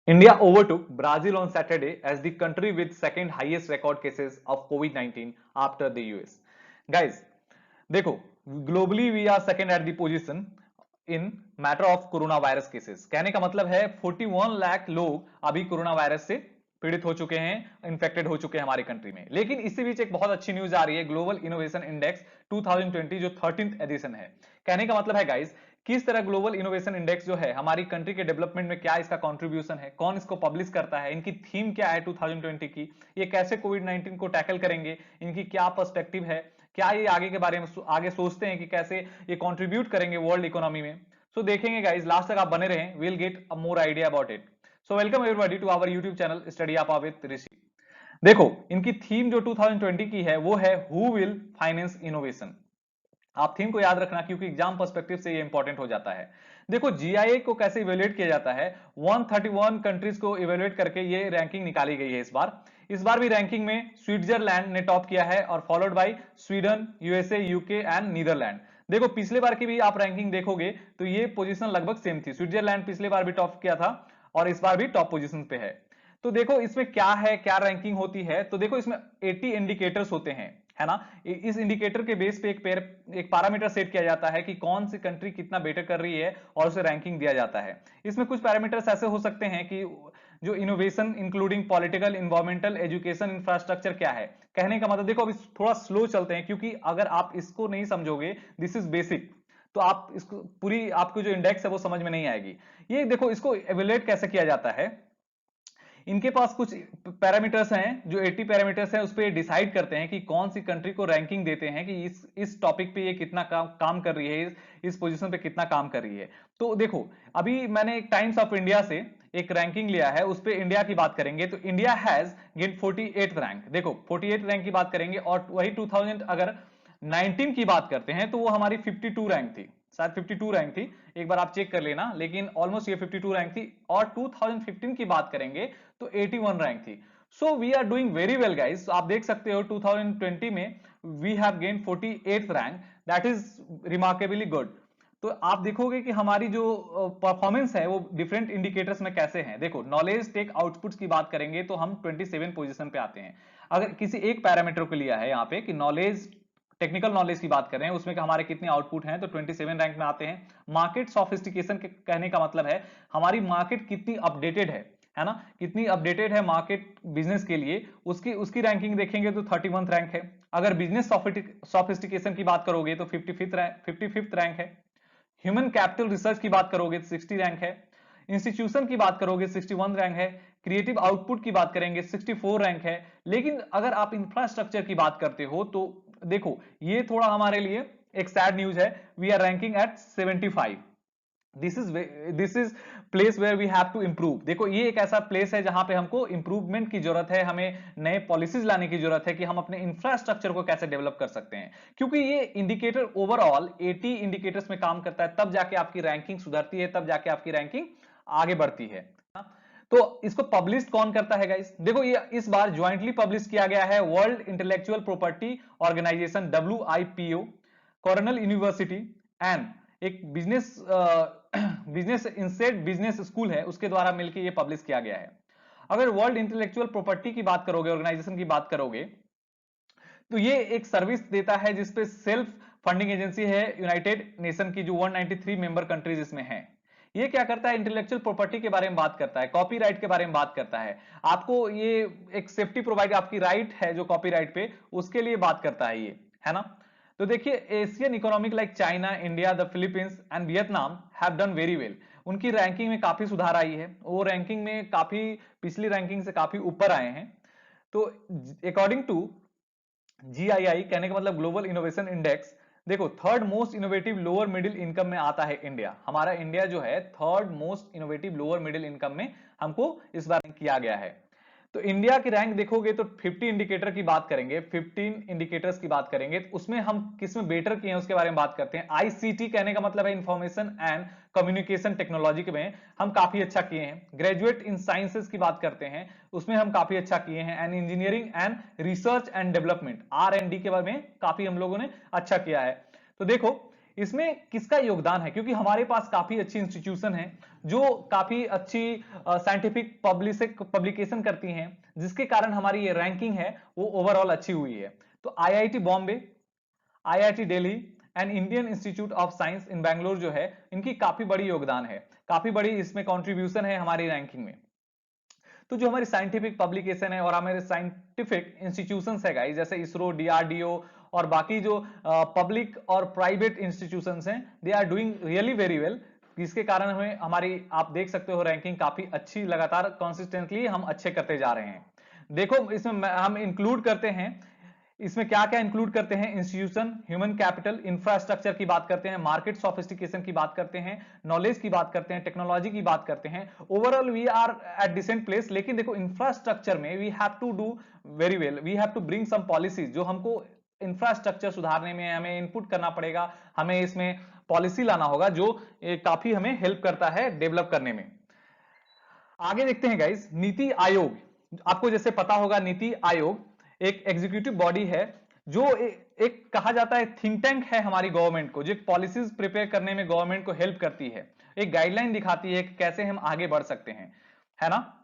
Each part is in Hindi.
India overtook Brazil on Saturday as the country with second highest record cases of COVID-19 after the US. Guys, देखो, globally we are second at the position in matter of corona virus cases. कहने का मतलब है 41 लाख लोग अभी कोरोना वायरस से पीड़ित हो चुके हैं, इन्फेक्टेड हो चुके हैं हमारी कंट्री में। लेकिन इसी बीच एक बहुत अच्छी न्यूज आ रही है, ग्लोबल इनोवेशन इंडेक्स 2020 जो 13th एडिशन है। कहने का मतलब है गाइस, किस तरह ग्लोबल इनोवेशन इंडेक्स जो है हमारी कंट्री के डेवलपमेंट में क्या इसका कंट्रीब्यूशन है, कौन इसको पब्लिश करता है, इनकी थीम क्या है 2020 की, ये कैसे कोविड 19 को टैकल करेंगे, इनकी क्या पर्सपेक्टिव है, क्या ये आगे के बारे में आगे सोचते हैं कि कैसे ये कंट्रीब्यूट करेंगे वर्ल्ड इकोनॉमी में। सो देखेंगे गाइस, लास्ट तक आप बने रहें, will get a more idea about it. So welcome everybody to our YouTube channel study Aapa with Rishi. देखो, इनकी थीम जो 2020 की है वो है हु विल फाइनेंस इनोवेशन। आप थीम को याद रखना क्योंकि एग्जाम पर्सपेक्टिव से ये इंपॉर्टेंट हो जाता है। देखो, जीआईए को कैसे इवेल्युएट किया जाता है, 131 कंट्रीज को इवेल्युएट करके ये रैंकिंग निकाली गई है। इस बार भी रैंकिंग में स्विट्जरलैंड ने टॉप किया है और followed by Sweden, USA, UK and Netherland. देखो, पिछले बार की भी आप रैंकिंग देखोगे तो ये पोजीशन लगभग सेम थी। स्विट्जरलैंड पिछले बार भी टॉप किया था और इस बार भी टॉप पोजीशन पे है। तो देखो इसमें क्या है, क्या रैंकिंग होती है, तो देखो इसमें 80 इंडिकेटर्स होते हैं, है ना। इस इंडिकेटर के बेस पे एक पैरामीटर सेट किया जाता है कि कौन सी कंट्री कितना बेटर कर रही है और उसे रैंकिंग दिया जाता है। इसमें कुछ पैरामीटर्स ऐसे हो सकते हैं कि जो innovation including political, environmental, education, infrastructure क्या है। कहने का मतलब देखो, अभी थोड़ा स्लो चलते हैं क्योंकि अगर आप इसको नहीं समझोगे, दिस इज बेसिक, तो आप इसको पूरी आपको जो इंडेक्स है वो समझ में नहीं आएगी। ये देखो, इसको एवेल्युएट कैसे किया जाता है, इनके पास कुछ पैरामीटर्स हैं जो 80 पैरामीटर्स हैं, उस पर डिसाइड करते हैं कि कौन सी कंट्री को रैंकिंग देते हैं कि इस टॉपिक पे ये कितना काम कर रही है, इस पोजीशन पे कितना काम कर रही है। तो देखो, अभी मैंने एक टाइम्स ऑफ इंडिया से एक रैंकिंग लिया है, उस पे इंडिया की बात करेंगे तो India has gate 48th rank. देखो 48 रैंक की बात करेंगे और वही 2000 अगर 19 की बात करते हैं तो वो हमारी 52 रैंक थी, शायद 52 रैंक थी, एक बार आप चेक कर लेना, लेकिन ऑलमोस्ट ये 52 रैंक थी। और 2015 की बात करेंगे तो 81 रैंक थी। So we are doing very well guys. आप देख सकते हो 2020 में we have gain 48th rank, that is remarkably good. तो आप देखोगे कि हमारी जो परफॉर्मेंस है वो डिफरेंट इंडिकेटर्स में कैसे हैं। देखो, नॉलेज टेक आउटपुट्स की बात करेंगे तो हम 27 पोजीशन पे आते हैं। अगर किसी एक पैरामीटर को लिया है यहाँ पे कि नॉलेज, टेक्निकल नॉलेज की बात कर रहे हैं, उसमें हमारे कितने आउटपुट हैं, तो 27 रैंक में आते हैं। मार्केट सोफिस्टिकेशन के कहने का मतलब है हमारी मार्केट कितनी अपडेटेड है ना, कितनी अपडेटेड है मार्केट बिजनेस के लिए, उसकी उसकी रैंकिंग देखेंगे तो 31th रैंक है। अगर बिजनेस सोफिस्टिकेशन की बात करोगे तो 55th रैंक है। ह्यूमन कैपिटल रिसर्च की बात करोगे तो 60 रैंक है। इंस्टीट्यूशन की बात करोगे 61 रैंक है। क्रिएटिव आउटपुट की बात करेंगे 64 रैंक है। लेकिन अगर आप इंफ्रास्ट्रक्चर की बात करते हो तो देखो, ये थोड़ा हमारे लिए एक सैड न्यूज है, we are ranking at 75। This is place where we have to improve. देखो, ये एक ऐसा प्लेस है जहां पे हमको इंप्रूवमेंट की जरूरत है, हमें नए पॉलिसीज लाने की जरूरत है कि हम अपने इंफ्रास्ट्रक्चर को कैसे डेवलप कर सकते हैं। क्योंकि ये इंडिकेटर ओवरऑल 80 इंडिकेटर्स में काम करता है, तब जाके आपकी रैंकिंग सुधरती है, तब जाके आपकी रैंकिंग आगे बढ़ती है। तो इसको पब्लिश कौन करता है गाइस, देखो ये इस बार ज्वाइंटली पब्लिश किया गया है world intellectual property organization WIPO, Cornell university and एक बिजनेस इंसेट बिजनेस स्कूल है, उसके द्वारा मिलकर ये पब्लिश किया गया है। अगर वर्ल्ड इंटेलेक्चुअल प्रॉपर्टी की बात करोगे, ऑर्गेनाइजेशन की बात करोगे, तो ये एक सर्विस देता है जिसपे सेल्फ फंडिंग एजेंसी है यूनाइटेड नेशन की, जो 193 मेंबर कंट्रीज इसमें हैं। ये क्या करता है, इंटेलेक्चुअल प्रॉपर्टी के बारे में बात करता है, कॉपीराइट के बारे में बात करता है। आपको ये एक सेफ्टी प्रोवाइड, आपकी राइट है जो कॉपीराइट पे, उसके लिए बात करता है ये, है ना। तो देखिए, Asian economic like China, India, the Philippines and Vietnam have done very well. उनकी रैंकिंग में काफी सुधार आई है, वो रैंकिंग में काफी पिछली रैंकिंग से काफी ऊपर आए हैं। तो अकॉर्डिंग टू GII, कहने का मतलब ग्लोबल इनोवेशन इंडेक्स, देखो third most innovative lower middle income में आता है इंडिया। हमारा इंडिया जो है third most innovative lower middle income में हमको इस बार किया गया है। तो इंडिया की रैंक देखोगे तो 50 इंडिकेटर की बात करेंगे, 15 इंडिकेटर्स की बात करेंगे, तो उसमें हम किसमें बेटर किए हैं उसके बारे में बात करते हैं। ICT कहने का मतलब है इंफॉर्मेशन एंड कम्युनिकेशन टेक्नोलॉजी में हम काफी अच्छा किए हैं। ग्रेजुएट इन साइंसेस की बात करते हैं, उसमें हम काफी अच्छा किए हैं। And engineering and research and development, R&D के बारे में काफी हम लोगों ने अच्छा किया है। तो देखो, इसमें किसका योगदान है, क्योंकि हमारे पास काफी अच्छी इंस्टीट्यूशन है जो काफी अच्छी साइंटिफिक पब्लिकेशन करती हैं, जिसके कारण हमारी ये रैंकिंग है वो ओवरऑल अच्छी हुई है। तो IIT Bombay, IIT Delhi and Indian Institute of Science in Bangalore जो है, इनकी काफी बड़ी योगदान है, काफी बड़ी इसमें कंट्रीब्यूशन है हमारी रैंकिंग में। तो जो हमारी साइंटिफिक पब्लिकेशन है और हमारे साइंटिफिक इंस्टीट्यूशंस है गाइस, जैसे इसरो, डीआरडीओ और बाकी जो पब्लिक और प्राइवेट इंस्टीट्यूशंस हैं, they are doing really very well, जिसके कारण हमें हमारी आप देख सकते हो रैंकिंग काफी अच्छी, लगातार कंसिस्टेंटली हम अच्छे करते जा रहे हैं। देखो इसमें हम इंक्लूड करते हैं, इसमें क्या क्या इंक्लूड करते हैं, इंस्टीट्यूशन, ह्यूमन कैपिटल, इंफ्रास्ट्रक्चर की बात करते हैं, मार्केट सोफिस्टिकेशन की बात करते हैं, नॉलेज की बात करते हैं, टेक्नोलॉजी की बात करते हैं। Overall we are at decent place, लेकिन देखो इंफ्रास्ट्रक्चर में we have to do very well, we have to bring some policies, जो हमको इंफ्रास्ट्रक्चर सुधारने में हमें इनपुट करना पड़ेगा, हमें इसमें पॉलिसी लाना होगा जो काफी हमें हेल्प करता है डेवलप करने में। आगे देखते हैं गाइस, नीति आयोग। आपको जैसे पता होगा, नीति आयोग एक एग्जीक्यूटिव बॉडी है जो एक कहा जाता है थिंक टैंक है हमारी गवर्नमेंट को, जो पॉलिसीज प्रिपेयर करने में गवर्नमेंट को हेल्प करती है, एक गाइडलाइन दिखाती है कि कैसे हम आगे बढ़ सकते हैं, है ना।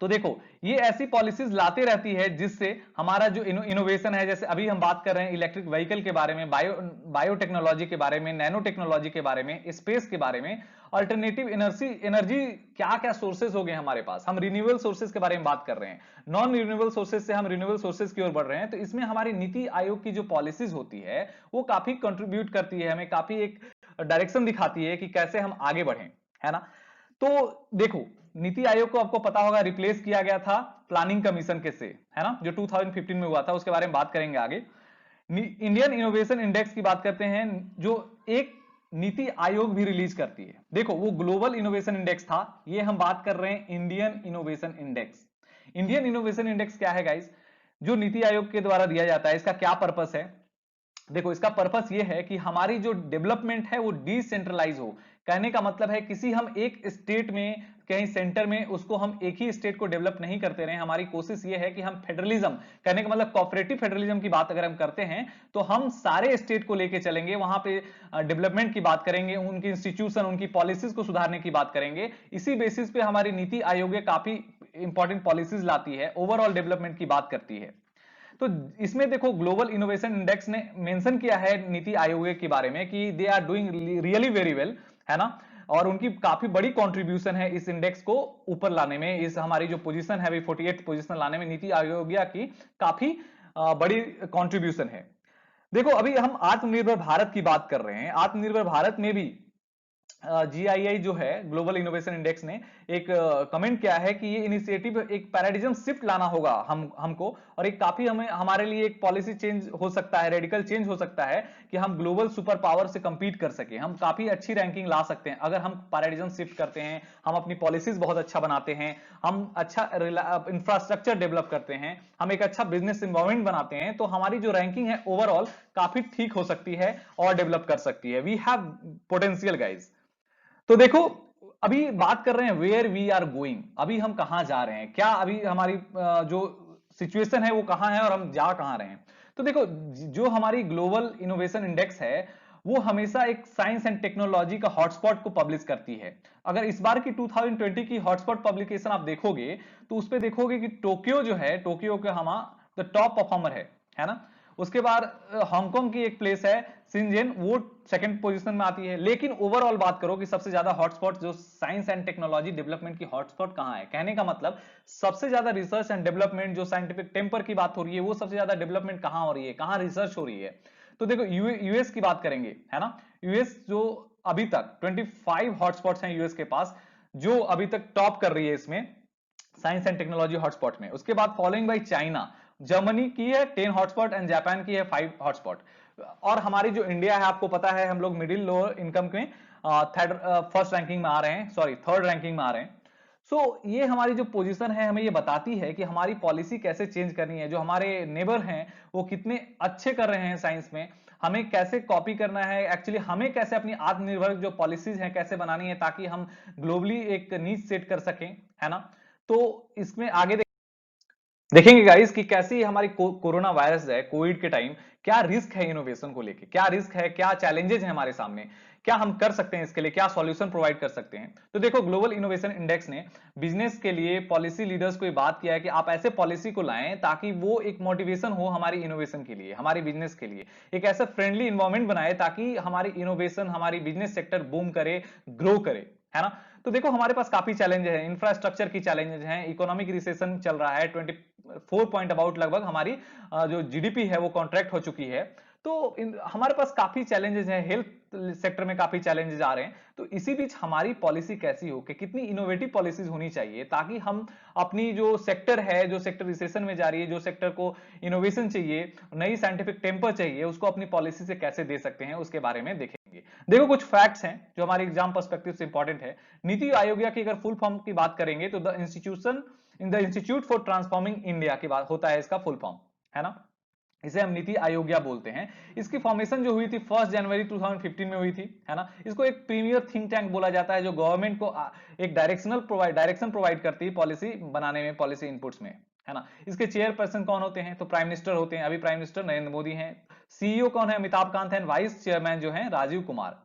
तो देखो ये ऐसी पॉलिसीज लाते रहती है जिससे हमारा जो इनोवेशन है, जैसे अभी हम बात कर रहे हैं इलेक्ट्रिक व्हीकल के बारे में, बायोटेक्नोलॉजी के बारे में, नैनो टेक्नोलॉजी के बारे में, स्पेस के बारे में, अल्टरनेटिव एनर्जी क्या क्या सोर्सेज हो गए हमारे पास, हम रिन्यूएबल सोर्सेज के बारे में बात कर रहे हैं, नॉन रिन्यूएबल सोर्सेज से हम रिन्यूएबल सोर्सेज की ओर बढ़ रहे हैं। तो इसमें हमारी नीति आयोग की जो पॉलिसीज होती है वो काफी कंट्रीब्यूट करती है, हमें काफी एक डायरेक्शन दिखाती है कि कैसे हम आगे बढ़ें, है ना। तो देखो नीति आयोग को आपको पता होगा रिप्लेस किया गया था प्लानिंग कमीशन के से, है ना, जो 2015 में हुआ था, उसके बारे में बात करेंगे आगे। इंडियन इनोवेशन इंडेक्स की बात करते हैं, जो एक नीति आयोग भी रिलीज करती है। देखो वो ग्लोबल इनोवेशन इंडेक्स था, ये हम बात कर रहे हैं Indian innovation index. Indian innovation index क्या है गाइस, जो नीति आयोग के द्वारा दिया जाता है, इसका क्या पर्पस है। देखो इसका पर्पस ये है कि हमारी जो डेवलपमेंट है वो डिसेंट्रलाइज हो। कहने का मतलब है किसी हम एक स्टेट में, कहीं सेंटर में, उसको हम एक ही स्टेट को डेवलप नहीं करते रहे। हमारी कोशिश ये है कि हम फेडरलिज्म, कहने का मतलब कोऑपरेटिव फेडरलिज्म की बात अगर हम करते हैं तो हम सारे स्टेट को लेके चलेंगे, वहां पे डेवलपमेंट की बात करेंगे, उनकी इंस्टीट्यूशन, उनकी पॉलिसीज को सुधारने की बात करेंगे। इसी बेसिस पे हमारी नीति आयोग काफी इंपॉर्टेंट पॉलिसीज लाती है, ओवरऑल डेवलपमेंट की बात करती है। तो इसमें देखो ग्लोबल इनोवेशन इंडेक्स ने मेंशन किया है नीति आयोग के बारे में कि they are doing really very well, है ना, और उनकी काफी बड़ी कंट्रीब्यूशन है इस इंडेक्स को ऊपर लाने में। इस हमारी जो पोजीशन है 48 पोजीशन लाने में नीति आयोग की काफी बड़ी कंट्रीब्यूशन है। देखो अभी हम आत्मनिर्भर भारत की बात कर रहे हैं, आत्मनिर्भर भारत में भी जीआईआई जो है ग्लोबल इनोवेशन इंडेक्स ने एक कमेंट किया है कि ये इनिशिएटिव एक पैराडिज्म शिफ्ट लाना होगा हमको, और एक काफी हमें हमारे लिए एक पॉलिसी चेंज हो सकता है, रेडिकल चेंज हो सकता है कि हम ग्लोबल सुपर पावर से कंपीट कर सके, हम काफी अच्छी रैंकिंग ला सकते हैं अगर हम पैराडिज्म शिफ्ट करते हैं, हम अपनी पॉलिसीज बहुत अच्छा बनाते हैं, हम अच्छा इंफ्रास्ट्रक्चर डेवलप करते हैं, हम एक अच्छा बिजनेस इन्वायरमेंट बनाते हैं, तो हमारी जो रैंकिंग है ओवरऑल काफी ठीक हो सकती है और डेवलप कर सकती है। We have potential guys. तो देखो अभी बात कर रहे हैं वेयर वी आर गोइंग, अभी हम कहां जा रहे हैं, क्या अभी हमारी जो सिचुएशन है वो कहां है और हम जा कहां रहे हैं। तो देखो जो हमारी ग्लोबल इनोवेशन इंडेक्स है वो हमेशा एक साइंस एंड टेक्नोलॉजी का हॉटस्पॉट को पब्लिश करती है। अगर इस बार की 2020 की हॉटस्पॉट पब्लिकेशन आप देखोगे तो उस पर देखोगे कि टोक्यो जो है, टोक्यो का हमारा द टॉप परफॉर्मर है ना। उसके बाद हांगकांग की एक प्लेस है सिंजेन, वो सेकंड पोजीशन में आती है। लेकिन ओवरऑल बात करो कि सबसे ज्यादा हॉटस्पॉट जो साइंस एंड टेक्नोलॉजी डेवलपमेंट की हॉटस्पॉट कहां है, कहने का मतलब सबसे ज्यादा रिसर्च एंड डेवलपमेंट, जो साइंटिफिक टेम्पर की बात हो रही है, वो सबसे ज्यादा डेवलपमेंट कहां हो रही है, कहां रिसर्च हो रही है। तो देखो यूएस की बात करेंगे, है ना। यूएस जो अभी तक 25 हॉटस्पॉट्स हैं यूएस के पास, जो अभी तक टॉप कर रही है इसमें साइंस एंड टेक्नोलॉजी हॉटस्पॉट में। उसके बाद फॉलोइंग बाय चाइना, जर्मनी की है 10 हॉटस्पॉट एंड जापान की है 5 हॉटस्पॉट। और हमारी जो इंडिया है आपको पता है हम लोग मिडिल लोअर इनकम में फर्स्ट रैंकिंग में आ रहे हैं, सॉरी थर्ड रैंकिंग में आ रहे हैं। सो ये हमारी जो पोजीशन है हमें ये बताती है कि हमारी पॉलिसी कैसे चेंज करनी है, जो हमारे नेबर हैं वो कितने अच्छे कर रहे हैं साइंस में, हमें कैसे कॉपी करना है, एक्चुअली हमें कैसे अपनी आत्मनिर्भर जो पॉलिसीज हैं कैसे बनानी है ताकि हम ग्लोबली एक नीच सेट कर सकें, है ना। तो इसमें आगे देखेंगे गाइस कि कैसी हमारी कोरोना वायरस है, कोविड के टाइम क्या रिस्क है इनोवेशन को लेके, क्या रिस्क है, क्या चैलेंजेस हैं हमारे सामने, क्या हम कर सकते हैं इसके लिए, क्या सॉल्यूशन प्रोवाइड कर सकते हैं। तो देखो, ग्लोबल इनोवेशन इंडेक्स ने बिजनेस के लिए पॉलिसी लीडर्स को ये बात किया है कि आप ऐसे पॉलिसी को लाएं ताकि वो एक मोटिवेशन हो हमारी इनोवेशन के लिए, हमारी बिजनेस के लिए, एक ऐसा फ्रेंडली इन्वायरमेंट बनाए ताकि हमारी इनोवेशन, हमारी बिजनेस सेक्टर बूम करे, ग्रो करे, है ना। तो देखो, हमारे पास काफी चैलेंज है, इंफ्रास्ट्रक्चर की चैलेंजेस हैं, इकोनॉमिक रिसेशन चल रहा है, 24 पॉइंट अबाउट लगभग हमारी जो जीडीपी है वो कॉन्ट्रैक्ट हो चुकी है। तो हमारे पास काफी चैलेंजेस हैं, हेल्थ सेक्टर में काफी चैलेंजेस आ रहे हैं। तो इसी बीच हमारी पॉलिसी कैसी हो, कि कितनी इनोवेटिव पॉलिसीज होनी चाहिए ताकि हम अपनी जो सेक्टर है, जो सेक्टर रिसेशन में जा रही है, जो सेक्टर को इनोवेशन चाहिए, नई साइंटिफिक टेम्पर चाहिए, उसको अपनी पॉलिसी से कैसे दे सकते हैं, उसके बारे में देखेंगे। देखो, कुछ फैक्ट्स हैं जो हमारे एग्जाम पर्सपेक्टिव से इंपॉर्टेंट है। नीति आयोग की अगर फुल फॉर्म की बात करेंगे तो the institute for transforming India की बात होता है, इसका फुल फॉर्म, है ना। इसे हम नीति आयोग बोलते हैं। इसकी फॉर्मेशन जो हुई थी 1 जनवरी 2015 में हुई थी, है ना। इसको एक प्रीमियर थिंक टैंक बोला जाता है जो गवर्नमेंट को एक डायरेक्शन प्रोवाइड करती है पॉलिसी बनाने में, पॉलिसी इनपुट्स में, है ना। इसके चेयरपर्सन कौन होते हैं, तो प्राइम मिनिस्टर होते हैं, अभी प्राइम मिनिस्टर नरेंद्र मोदी हैं। सीईओ कौन है, अमिताभ कांत है। वाइस चेयरमैन जो है राजीव कुमार।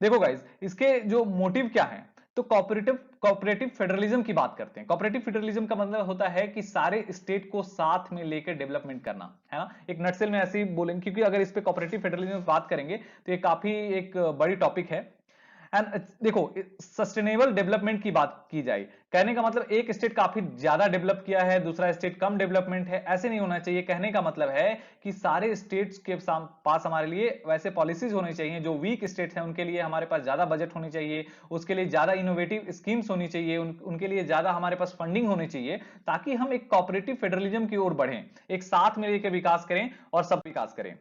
देखो गाइस, इसके जो मोटिव क्या है, तो कॉपरेटिव फेडरलिज्म की बात करते हैं। कॉपरेटिव फेडरलिज्म का मतलब होता है कि सारे स्टेट को साथ में लेकर डेवलपमेंट करना, है ना। एक नटसेल में ऐसे ही बोलेंगे, क्योंकि अगर इस पे कॉपरेटिव फेडरलिज्म में बात करेंगे तो ये काफी एक बड़ी टॉपिक है। एंड देखो, सस्टेनेबल डेवलपमेंट की बात की जाए, कहने का मतलब एक स्टेट काफी ज्यादा डेवलप किया है, दूसरा स्टेट कम डेवलपमेंट है, ऐसे नहीं होना चाहिए। कहने का मतलब है कि सारे स्टेट्स के पास हमारे लिए वैसे पॉलिसीज होनी चाहिए, जो वीक स्टेट्स हैं उनके लिए हमारे पास ज्यादा बजट होनी चाहिए, उसके लिए ज्यादा इनोवेटिव स्कीम्स होनी चाहिए, उनके लिए ज्यादा हमारे पास फंडिंग होनी चाहिए, ताकि हम एक कॉपरेटिव फेडरलिज्म की ओर बढ़ें, एक साथ में लेकर विकास करें और सब विकास करें।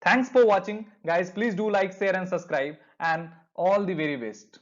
Thanks for watching, guys. Please do like, share, and subscribe. And all the very best.